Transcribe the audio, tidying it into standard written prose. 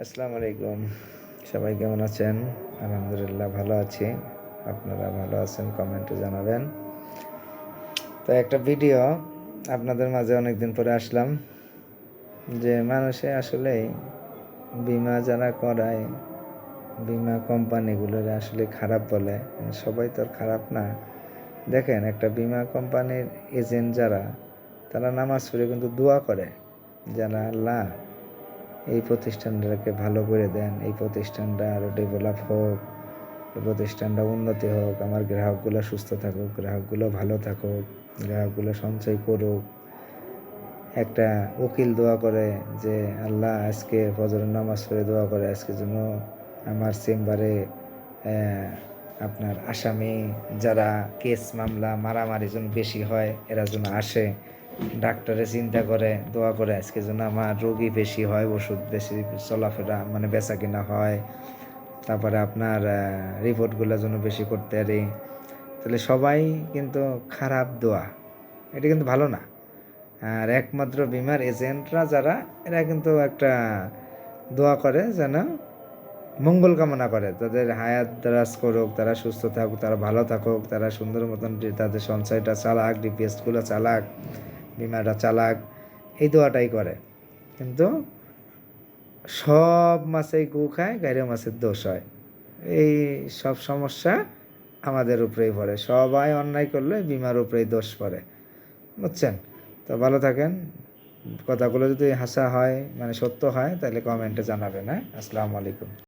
আসসালামু আলাইকুম। সবাই কেমন আছেন? আলহামদুলিল্লাহ ভালো আছি। আপনারা ভালো আছেন কমেন্টে জানাবেন। তো একটা ভিডিও আপনাদের মাঝে অনেকদিন পরে আসলাম যে মানুষে আসলেই বীমা যারা করায়, বীমা কোম্পানিগুলোর আসলে খারাপ বলে। সবাই তো আর খারাপ না। দেখেন, একটা বীমা কোম্পানির এজেন্ট যারা, তারা নামাজ পড়ে কিন্তু দোয়া করে যারা আল্লাহ এই প্রতিষ্ঠানটাকে ভালো করে দেন, এই প্রতিষ্ঠানটা আরও ডেভেলপ হোক, এই প্রতিষ্ঠানটা উন্নতি হোক, আমার গ্রাহকগুলো সুস্থ থাকুক, গ্রাহকগুলো ভালো থাকুক, গ্রাহকগুলো সঞ্চয় করুক। একটা উকিল দোয়া করে যে আল্লাহ আজকে ফজরের নামাজ পড়ে দোয়া করে আজকে যেন আমার চেম্বারে আপনার আসামি যারা কেস মামলা মারামারি যেন বেশি হয় এরা যেন আসে। ডাক্তারে চিন্তা করে দোয়া করে আজকে যেন আমার রোগী বেশি হয়, ওষুধ বেশি চলাফেরা মানে বেচা কিনা হয়, তারপরে আপনার রিপোর্টগুলো যেন বেশি করতে পারি। তাহলে সবাই কিন্তু খারাপ দোয়া, এটা কিন্তু ভালো না। আর একমাত্র বীমার এজেন্টরা যারা, এরা কিন্তু একটা দোয়া করে যেন মঙ্গল কামনা করে, তাদের হায়াত দারাজ করুক, তারা সুস্থ থাকুক, তারা ভালো থাকুক, তারা সুন্দর মতন তাদের সঞ্চয়টা চালাক, ডিপিএসগুলো চালাক, বিমাটা চালাক, এই দোয়াটাই করে। কিন্তু সব মাছেই গু খায়, গাইরে মাছের দোষ হয়। এই সব সমস্যা আমাদের উপরেই পড়ে। সবাই অন্যায় করলে বিমার উপরেই দোষ পড়ে, বুঝছেন? তো ভালো থাকেন। কথাগুলো যদি হাসা হয় মানে সত্য হয় তাহলে কমেন্টে জানাবেন। হ্যাঁ, আসসালামু আলাইকুম।